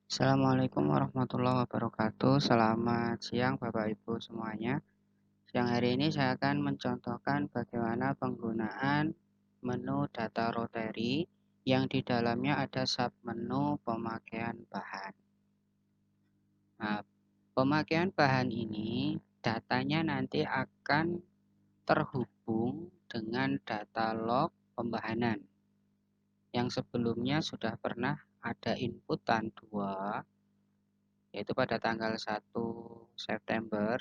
Assalamualaikum warahmatullahi wabarakatuh. Selamat siang Bapak Ibu semuanya. Siang hari ini saya akan mencontohkan bagaimana penggunaan menu data rotary yang di dalamnya ada submenu pemakaian bahan. Nah, pemakaian bahan ini datanya nanti akan terhubung dengan data log pembahanan yang sebelumnya sudah pernah ada inputan 2, yaitu pada tanggal 1 September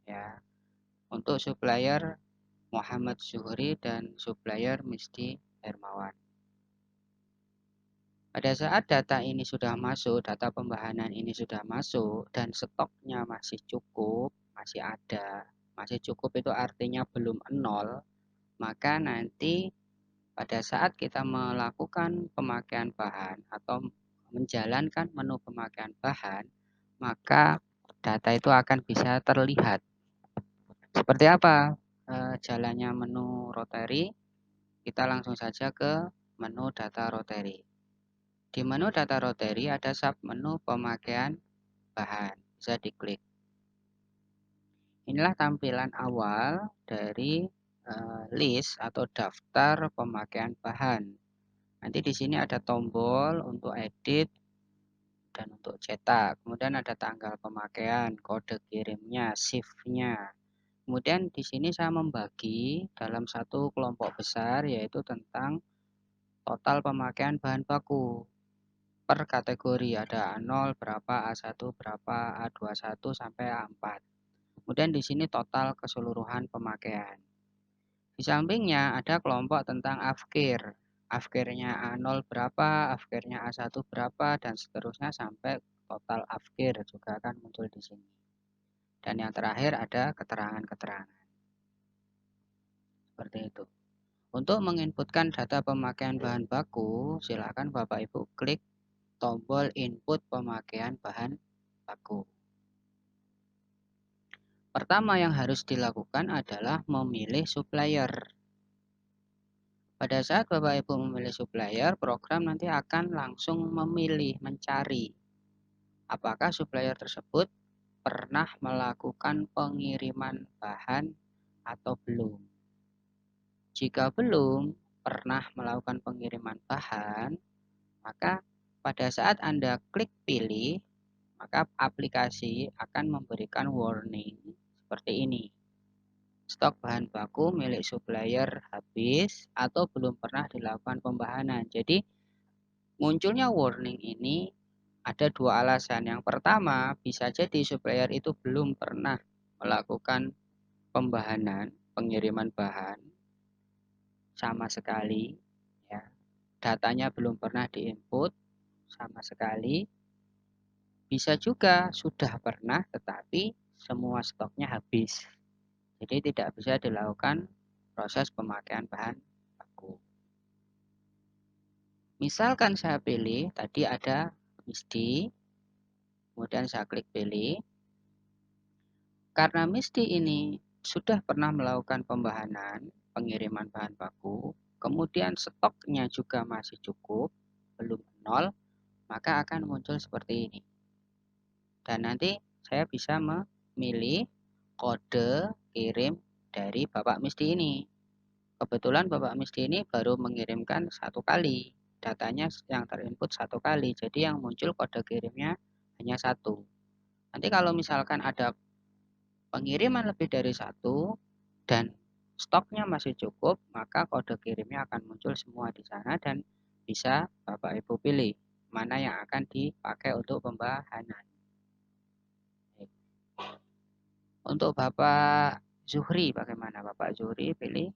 ya, untuk supplier Muhammad Zuhri dan supplier Misty Hermawan. Pada saat data ini sudah masuk, data pembahanan ini sudah masuk dan stoknya masih cukup, masih ada, masih cukup itu artinya belum nol, maka nanti pada saat kita melakukan pemakaian bahan atau menjalankan menu pemakaian bahan, maka data itu akan bisa terlihat. Seperti apa jalannya menu rotary? Kita langsung saja ke menu data rotary. Di menu data rotary ada submenu pemakaian bahan. Bisa diklik. Inilah tampilan awal dari list atau daftar pemakaian bahan. Nanti di sini ada tombol untuk edit dan untuk cetak. Kemudian ada tanggal pemakaian, kode kirimnya, shift-nya. Kemudian di sini saya membagi dalam satu kelompok besar, yaitu tentang total pemakaian bahan baku per kategori. Ada A0 berapa, A1 berapa, A21 sampai A4. Kemudian di sini total keseluruhan pemakaian. Di sampingnya ada kelompok tentang afkir. Afkirnya A0 berapa, afkirnya A1 berapa, dan seterusnya sampai total afkir juga akan muncul di sini. Dan yang terakhir ada keterangan-keterangan. Seperti itu. Untuk menginputkan data pemakaian bahan baku, silakan Bapak Ibu klik tombol input pemakaian bahan baku. Pertama yang harus dilakukan adalah memilih supplier. Pada saat Bapak Ibu memilih supplier, program nanti akan langsung memilih, mencari apakah supplier tersebut pernah melakukan pengiriman bahan atau belum. Jika belum pernah melakukan pengiriman bahan, maka pada saat Anda klik pilih, maka aplikasi akan memberikan warning seperti ini. Stok bahan baku milik supplier habis atau belum pernah dilakukan pembahanan. Jadi munculnya warning ini ada dua alasan. Yang pertama, bisa jadi supplier itu belum pernah melakukan pembahanan, pengiriman bahan sama sekali, ya. Datanya belum pernah diinput sama sekali. Bisa juga sudah pernah tetapi semua stoknya habis. Jadi tidak bisa dilakukan proses pemakaian bahan baku. Misalkan saya pilih tadi ada Misty, kemudian saya klik pilih. Karena Misty ini sudah pernah melakukan pembahanan, pengiriman bahan baku, kemudian stoknya juga masih cukup, belum nol, maka akan muncul seperti ini. Dan nanti saya bisa memilih kode kirim dari Bapak Misty ini. Kebetulan Bapak Misty ini baru mengirimkan satu kali. Datanya yang terinput satu kali. Jadi yang muncul kode kirimnya hanya satu. Nanti kalau misalkan ada pengiriman lebih dari satu dan stoknya masih cukup, maka kode kirimnya akan muncul semua di sana dan bisa Bapak Ibu pilih mana yang akan dipakai untuk pembahanan. Untuk Bapak Zuhri bagaimana? Bapak Zuhri pilih.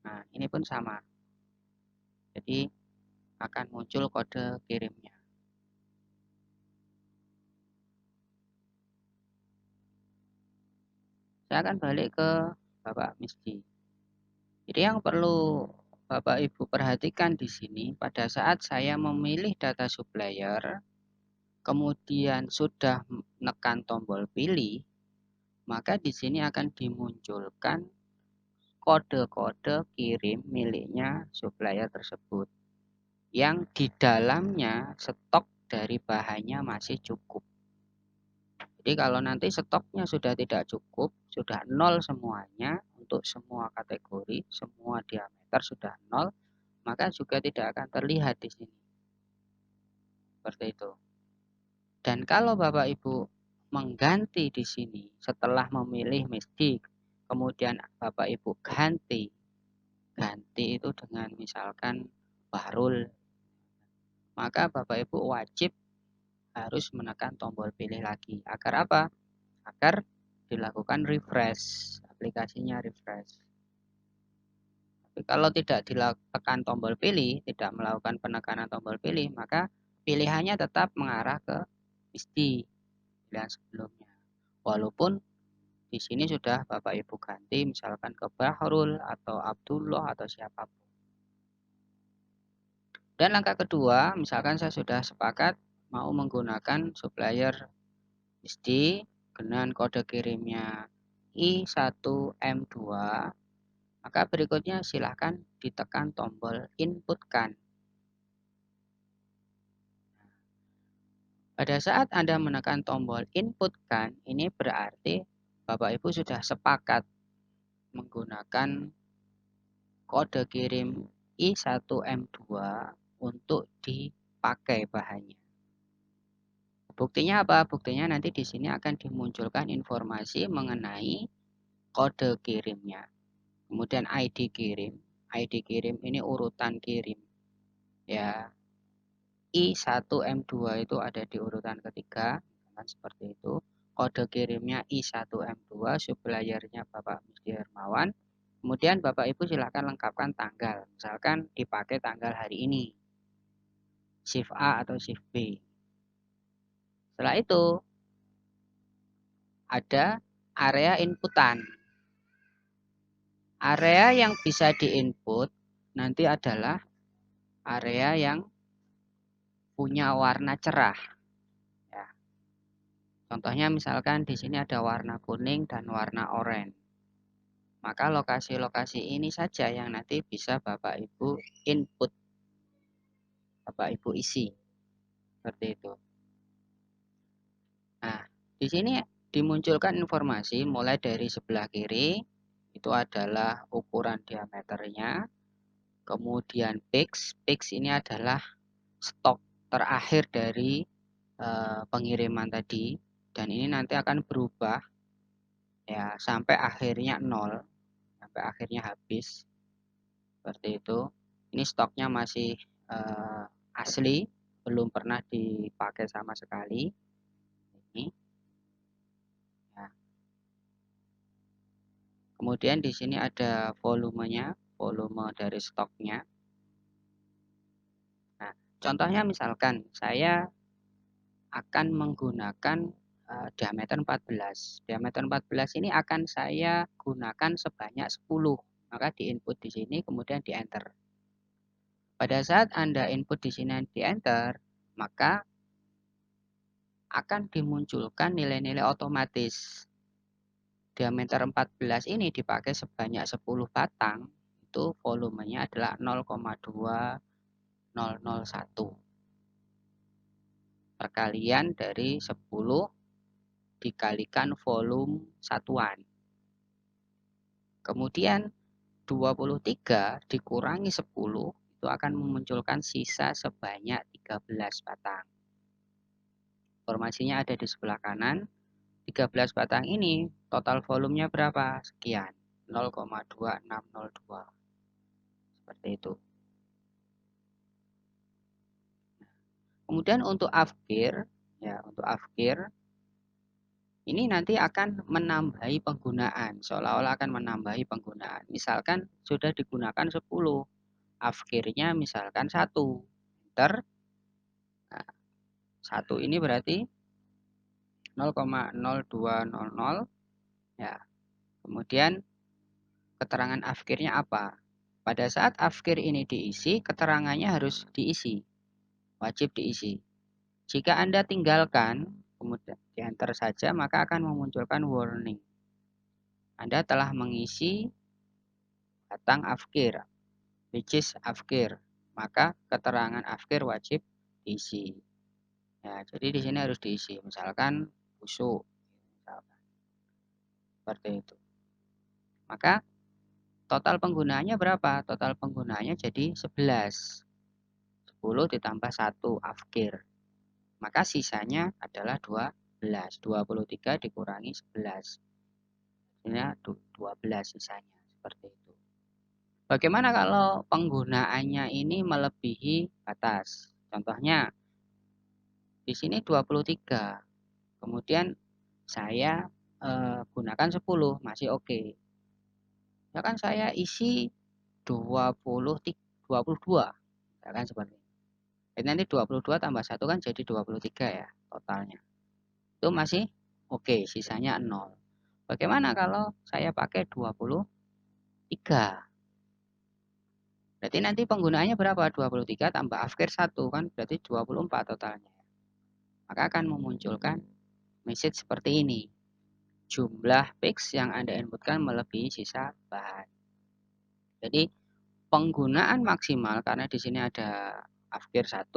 Nah, ini pun sama. Jadi akan muncul kode kirimnya. Saya akan balik ke Bapak Misty. Jadi yang perlu Bapak Ibu perhatikan di sini pada saat saya memilih data supplier, kemudian sudah menekan tombol pilih, maka di sini akan dimunculkan kode-kode kirim miliknya supplier tersebut. yang di dalamnya stok dari bahannya masih cukup. Jadi kalau nanti stoknya sudah tidak cukup, sudah nol semuanya untuk semua kategori, semua diameter sudah nol, maka juga tidak akan terlihat di sini. Seperti itu. Dan kalau Bapak Ibu mengganti di sini setelah memilih misdik, kemudian Bapak Ibu ganti itu dengan misalkan Bahrul, maka Bapak Ibu wajib harus menekan tombol pilih lagi. Agar apa? Agar dilakukan refresh, aplikasinya refresh. Tapi kalau tidak ditekan tombol pilih, tidak melakukan penekanan tombol pilih, maka pilihannya tetap mengarah ke misdi pilihan sebelumnya. Walaupun di sini sudah Bapak Ibu ganti misalkan ke Bahrul atau Abdullah atau siapapun. Dan langkah kedua, misalkan saya sudah sepakat mau menggunakan supplier misdi dengan kode kirimnya I1M2, maka berikutnya silahkan ditekan tombol inputkan. Pada saat Anda menekan tombol inputkan, ini berarti Bapak Ibu sudah sepakat menggunakan kode kirim I1M2 untuk dipakai bahannya. Buktinya apa? Buktinya nanti di sini akan dimunculkan informasi mengenai kode kirimnya. Kemudian ID kirim. ID kirim ini urutan kirim. Ya, I1M2 itu ada di urutan ketiga, kan seperti itu. Kode kirimnya I1M2, suppliernya Bapak Misdi Hermawan. Kemudian Bapak Ibu silakan lengkapkan tanggal. Misalkan dipakai tanggal hari ini. Shift A atau shift B. Setelah itu ada area inputan. Area yang bisa diinput nanti adalah area yang punya warna cerah. Ya. Contohnya misalkan di sini ada warna kuning dan warna oranye. Maka lokasi-lokasi ini saja yang nanti bisa Bapak Ibu input, Bapak Ibu isi. Seperti itu. Nah, di sini dimunculkan informasi mulai dari sebelah kiri, itu adalah ukuran diameternya. Kemudian pix ini adalah stok terakhir dari pengiriman tadi. Dan ini nanti akan berubah ya sampai akhirnya nol, sampai akhirnya habis. Seperti itu. Ini stoknya masih asli, belum pernah dipakai sama sekali. Ini. Ya. Kemudian di sini ada volumenya, volume dari stoknya. Nah, contohnya misalkan saya akan menggunakan diameter 14. Diameter 14 ini akan saya gunakan sebanyak 10. Maka diinput di sini kemudian di enter. Pada saat Anda input di sini di enter, maka akan dimunculkan nilai-nilai otomatis. Diameter 14 ini dipakai sebanyak 10 batang, itu volumenya adalah 0,2001. Perkalian dari 10 dikalikan volume satuan. Kemudian 23 dikurangi 10 itu akan memunculkan sisa sebanyak 13 batang. Informasinya ada di sebelah kanan. 13 batang ini total volumenya berapa? Sekian, 0,2602. Seperti itu. Kemudian untuk afkir, ya untuk afkir ini nanti akan menambahi penggunaan, seolah-olah akan menambahi penggunaan. Misalkan sudah digunakan 10, afkirnya misalkan 1. Enter. Nah, 1 ini berarti 0,0200 ya. Kemudian keterangan afkirnya apa? Pada saat afkir ini diisi, keterangannya harus diisi. Wajib diisi. Jika Anda tinggalkan, kemudian di enter saja, maka akan memunculkan warning. Anda telah mengisi batang afkir, which is afkir. maka keterangan afkir wajib diisi. Ya, jadi di sini harus diisi. Misalkan busuk, misalkan seperti itu. Maka total penggunaannya berapa? Total penggunaannya jadi 11. 10 ditambah 1 afkir. Maka sisanya adalah 12. 23 dikurangi 11. Ini 12 sisanya. Seperti itu. Bagaimana kalau penggunaannya ini melebihi batas? Contohnya, di sini 23. Kemudian saya gunakan 10, masih oke. Ya kan saya isi 22. Ya kan seperti itu. Jadi nanti 22 tambah 1 kan jadi 23 ya totalnya. Itu masih oke, sisanya 0. Bagaimana kalau saya pakai 23? Berarti nanti penggunaannya berapa? 23 tambah afkir 1 kan berarti 24 totalnya. Maka akan memunculkan message seperti ini. Jumlah pix yang Anda inputkan melebihi sisa bahan. Jadi penggunaan maksimal karena di sini ada afkir 1,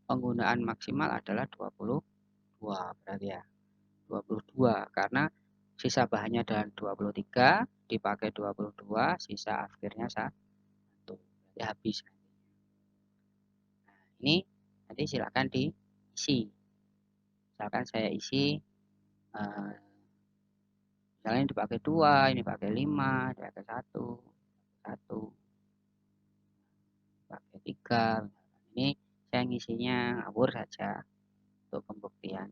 penggunaan maksimal adalah 22 berarti ya. 22 karena sisa bahannya adalah 23 dipakai 22 sisa afkirnya 1. Jadi habis. Nah, ini nanti silakan diisi. Misalkan saya isi misalnya ini dipakai 2, ini pakai 5, dipakai 1, 1, pakai 3. Ini saya ngisinya ngawur saja untuk pembuktian.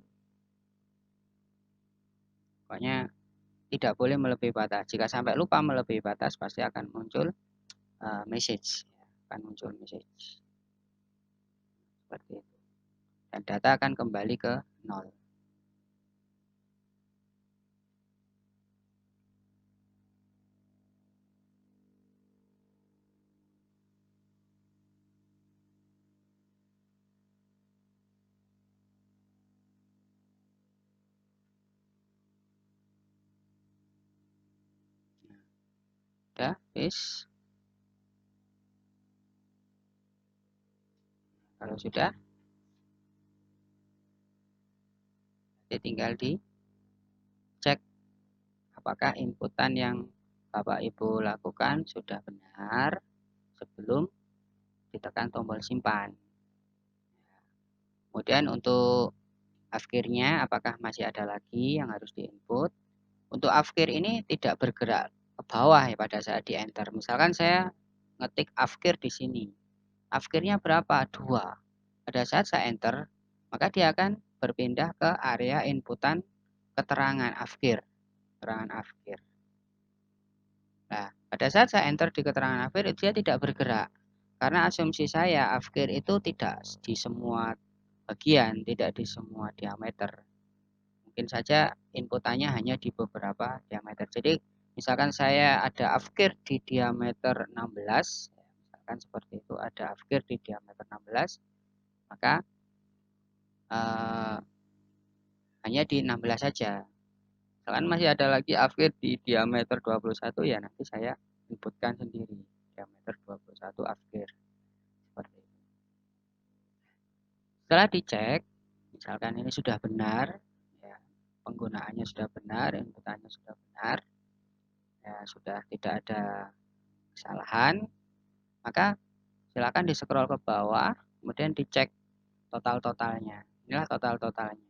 Pokoknya tidak boleh melebihi batas. Jika sampai lupa melebihi batas pasti akan muncul message. Akan muncul message. Seperti itu. Dan data akan kembali ke 0. Udah, wis. Kalau sudah, jadi tinggal dicek apakah inputan yang Bapak Ibu lakukan sudah benar sebelum ditekan tombol simpan. Kemudian untuk afkirnya apakah masih ada lagi yang harus diinput. Untuk afkir ini tidak bergerak ke bawah ya pada saat di enter. Misalkan saya ngetik afkir di sini. Afkirnya berapa? 2. Pada saat saya enter, maka dia akan berpindah ke area inputan keterangan afkir. Keterangan afkir. Nah, pada saat saya enter di keterangan afkir, dia tidak bergerak. Karena asumsi saya afkir itu tidak di semua bagian, tidak di semua diameter. Mungkin saja inputannya hanya di beberapa diameter. Jadi, misalkan saya ada afkir di diameter 16, misalkan seperti itu, ada afkir di diameter 16, maka eh, hanya di 16 saja. Misalkan masih ada lagi afkir di diameter 21, ya nanti saya inputkan sendiri diameter 21 afkir seperti itu. Setelah dicek, misalkan ini sudah benar, ya, penggunaannya sudah benar, inputannya sudah benar, ya, sudah tidak ada kesalahan, maka silakan di scroll ke bawah, kemudian dicek total-totalnya. Inilah total-totalnya.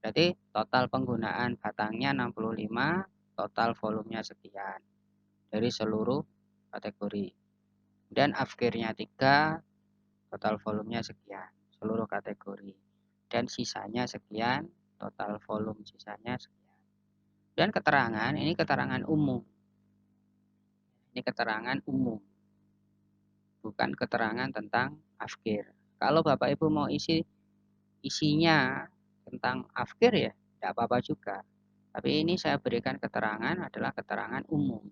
Berarti total penggunaan batangnya 65, total volumenya sekian dari seluruh kategori. Dan afkirnya 3, total volumenya sekian, seluruh kategori. Dan sisanya sekian, total volume sisanya sekian. Dan keterangan, ini keterangan umum. Ini keterangan umum, bukan keterangan tentang afkir. Kalau Bapak Ibu mau isinya tentang afkir ya, tidak apa-apa juga. Tapi ini saya berikan keterangan adalah keterangan umum.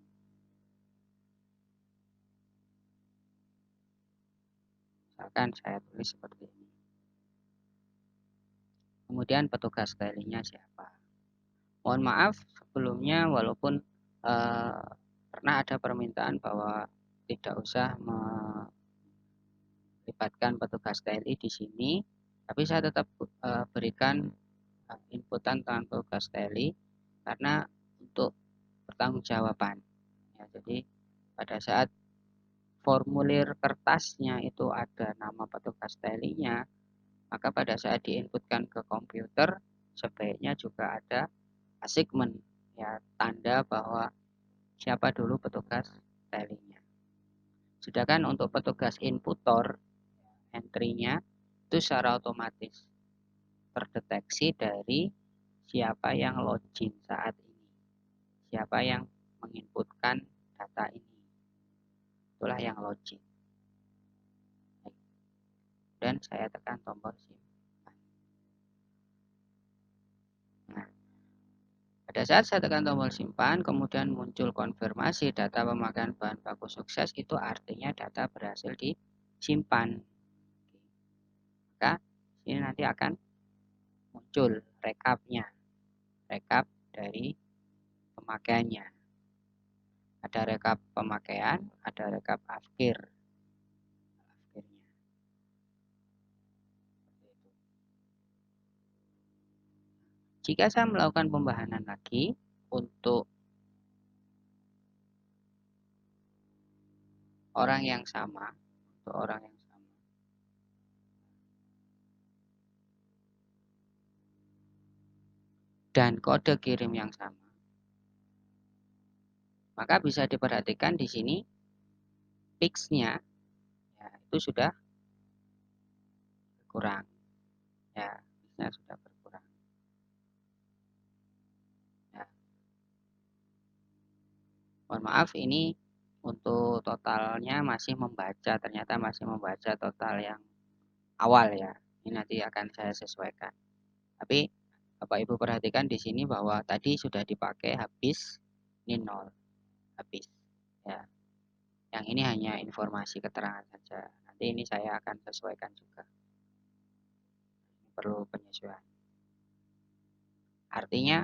Misalkan saya tulis seperti ini. Kemudian petugas stylingnya siapa. Mohon maaf sebelumnya walaupun pernah ada permintaan bahwa tidak usah libatkan petugas TNI di sini, tapi saya tetap berikan inputan tentang petugas TNI karena untuk pertanggungjawaban. Ya, jadi pada saat formulir kertasnya itu ada nama petugas TNI-nya, maka pada saat diinputkan ke komputer sebaiknya juga ada assignment, ya, tanda bahwa siapa dulu petugas TNI-nya. Sedangkan untuk petugas inputor, entry-nya itu secara otomatis terdeteksi dari siapa yang login saat ini, siapa yang menginputkan data ini, itulah yang login. Dan saya tekan tombol simpan. Nah, pada saat saya tekan tombol simpan, kemudian muncul konfirmasi data pemakaian bahan baku sukses, itu artinya data berhasil disimpan. Maka ini nanti akan muncul rekapnya, rekap dari pemakaiannya. Ada rekap pemakaian, ada rekap akhir. Jika saya melakukan pembahanan lagi untuk orang yang sama, untuk orang yang sama, dan kode kirim yang sama, maka bisa diperhatikan di sini fixnya, ya, itu sudah berkurang, ya, fixnya sudah berkurang. Ya. Mohon maaf, ini untuk totalnya masih membaca, ternyata masih membaca total yang awal ya. Ini nanti akan saya sesuaikan. Tapi Bapak Ibu perhatikan di sini bahwa tadi sudah dipakai habis, ini nol, habis. Ya. Yang ini hanya informasi keterangan saja. Nanti ini saya akan sesuaikan juga. Ini perlu penyesuaian. Artinya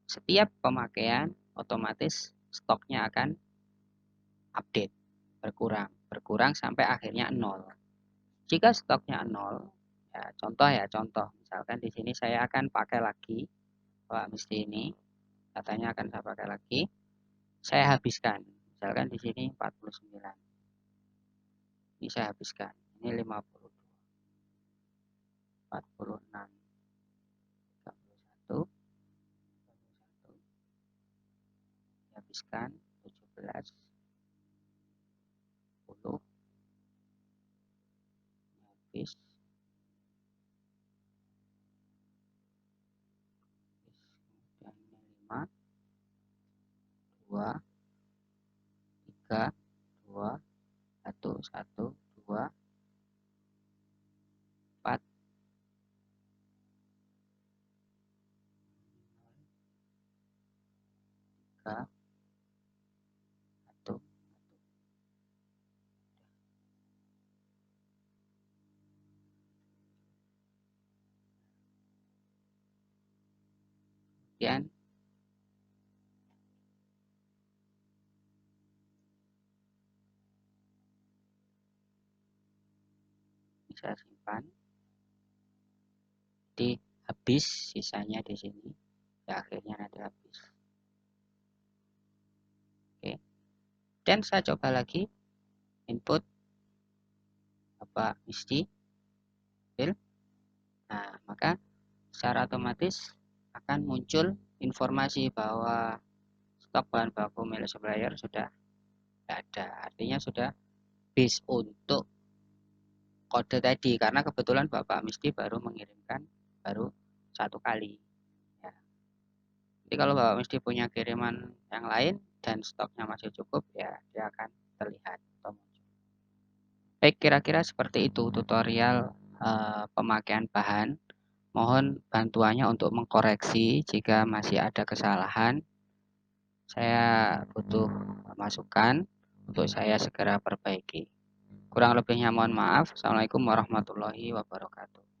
setiap pemakaian otomatis stoknya akan update, berkurang sampai akhirnya nol. Jika stoknya nol, ya contoh, misalkan di sini saya akan pakai lagi, Pak mesti ini, katanya akan saya pakai lagi, saya habiskan, misalkan di sini 49, ini saya habiskan, ini 52, 46, 31, 31, dihabiskan, 17, 10, habis, kemudian ini 5, 2, 3, 2, 1, 1, 2, 4, 3, 1. Kemudian bisa simpan, jadi habis sisanya di sini, ya akhirnya nanti habis. Oke, dan saya coba lagi input Bapak Misti. Nah, maka secara otomatis akan muncul informasi bahwa stok bahan baku milik supplier sudah ada, artinya sudah base untuk kode tadi, karena kebetulan Bapak Misti baru mengirimkan baru 1 kali ya. Jadi kalau Bapak Misti punya kiriman yang lain dan stoknya masih cukup, ya dia akan terlihat atau muncul. Baik, kira-kira seperti itu tutorial pemakaian bahan. Mohon bantuannya untuk mengkoreksi jika masih ada kesalahan. Saya butuh masukan untuk saya segera perbaiki. Kurang lebihnya mohon maaf. Assalamualaikum warahmatullahi wabarakatuh.